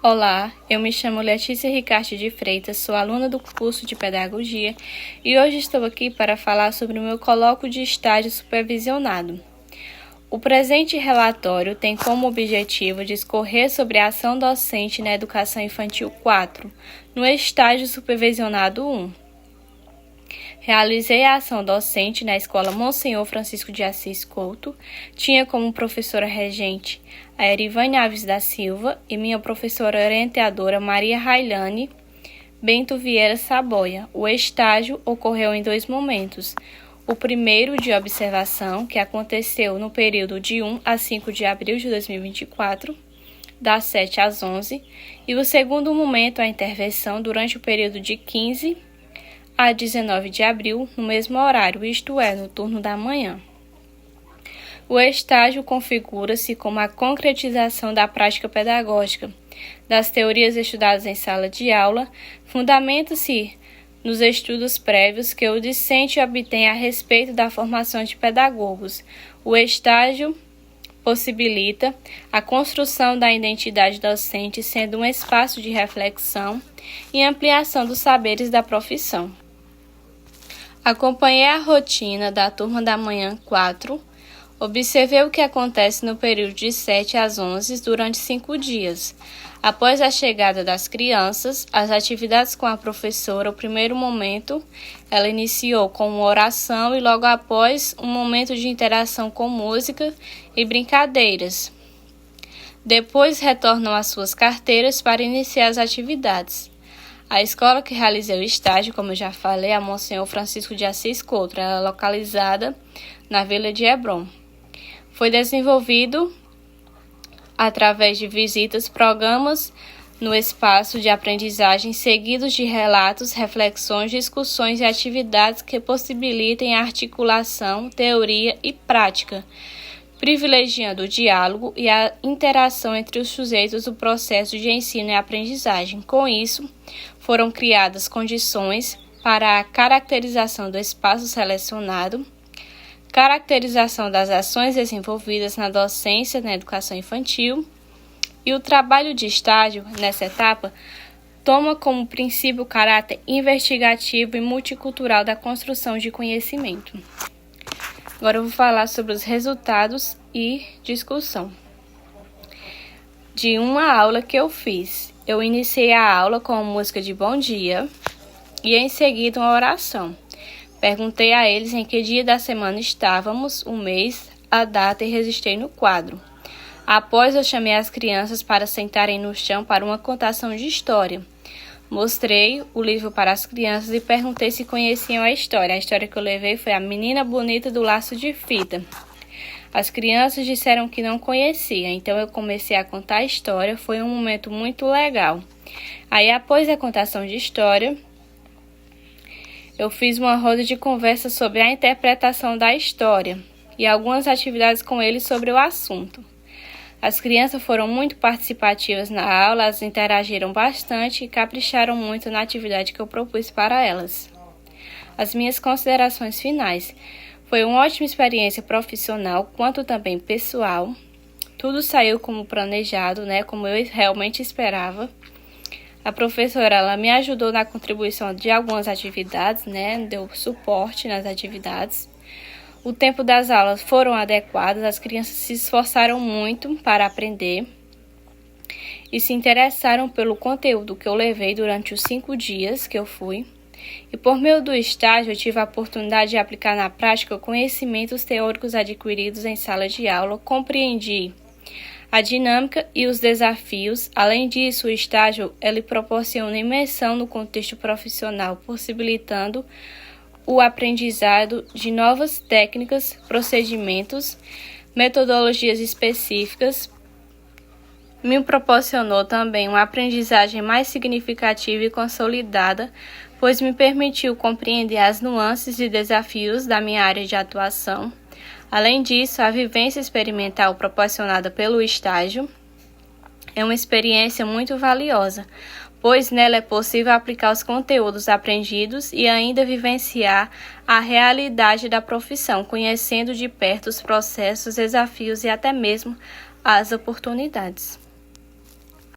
Olá, eu me chamo Letícia Ricarte de Freitas, sou aluna do curso de Pedagogia e hoje estou aqui para falar sobre o meu colóquio de estágio supervisionado. O presente relatório tem como objetivo discorrer sobre a ação docente na Educação Infantil 4, no estágio supervisionado 1. Realizei a ação docente na Escola Monsenhor Francisco de Assis Couto, tinha como professora regente a Erivane Alves da Silva e minha professora orientadora Maria Railane Bento Vieira Saboia. O estágio ocorreu em 2 momentos. O primeiro de observação, que aconteceu no período de 1 a 5 de abril de 2024, das 7 às 11, e o segundo momento, a intervenção, durante o período de 15 a 19 de abril, no mesmo horário, isto é, no turno da manhã. O estágio configura-se como a concretização da prática pedagógica, das teorias estudadas em sala de aula, fundamenta-se nos estudos prévios que o discente obtém a respeito da formação de pedagogos. O estágio possibilita a construção da identidade docente, sendo um espaço de reflexão e ampliação dos saberes da profissão. Acompanhei a rotina da turma da manhã 4, observei o que acontece no período de 7 às 11 durante 5 dias. Após a chegada das crianças, as atividades com a professora, o primeiro momento, ela iniciou com uma oração e logo após um momento de interação com música e brincadeiras. Depois retornam às suas carteiras para iniciar as atividades. A escola que realizei o estágio, como eu já falei, é a Monsenhor Francisco de Assis Couto, ela é localizada na Vila de Hebron. Foi desenvolvido através de visitas, programas no espaço de aprendizagem, seguidos de relatos, reflexões, discussões e atividades que possibilitem a articulação, teoria e prática, privilegiando o diálogo e a interação entre os sujeitos do processo de ensino e aprendizagem. Com isso, foram criadas condições para a caracterização do espaço selecionado, caracterização das ações desenvolvidas na docência na educação infantil, e o trabalho de estágio, nessa etapa, toma como princípio o caráter investigativo e multicultural da construção de conhecimento. Agora eu vou falar sobre os resultados e discussão de uma aula que eu fiz. Eu iniciei a aula com a música de bom dia e em seguida uma oração. Perguntei a eles em que dia da semana estávamos, o mês, a data e registrei no quadro. Após eu chamei as crianças para sentarem no chão para uma contação de história. Mostrei o livro para as crianças e perguntei se conheciam a história. A história que eu levei foi A Menina Bonita do Laço de Fita. As crianças disseram que não conheciam, então eu comecei a contar a história. Foi um momento muito legal. Aí, após a contação de história, eu fiz uma roda de conversa sobre a interpretação da história e algumas atividades com eles sobre o assunto. As crianças foram muito participativas na aula, elas interagiram bastante e capricharam muito na atividade que eu propus para elas. As minhas considerações finais. Foi uma ótima experiência profissional, quanto também pessoal. Tudo saiu como planejado, como eu realmente esperava. A professora ela me ajudou na contribuição de algumas atividades, deu suporte nas atividades. O tempo das aulas foram adequados, as crianças se esforçaram muito para aprender e se interessaram pelo conteúdo que eu levei durante os 5 dias que eu fui. E por meio do estágio, eu tive a oportunidade de aplicar na prática conhecimentos teóricos adquiridos em sala de aula, compreendi a dinâmica e os desafios. Além disso, o estágio ele proporciona imersão no contexto profissional, possibilitando o aprendizado de novas técnicas, procedimentos, metodologias específicas. Me proporcionou também uma aprendizagem mais significativa e consolidada, pois me permitiu compreender as nuances e desafios da minha área de atuação. Além disso, a vivência experimental proporcionada pelo estágio é uma experiência muito valiosa, pois nela é possível aplicar os conteúdos aprendidos e ainda vivenciar a realidade da profissão, conhecendo de perto os processos, desafios e até mesmo as oportunidades.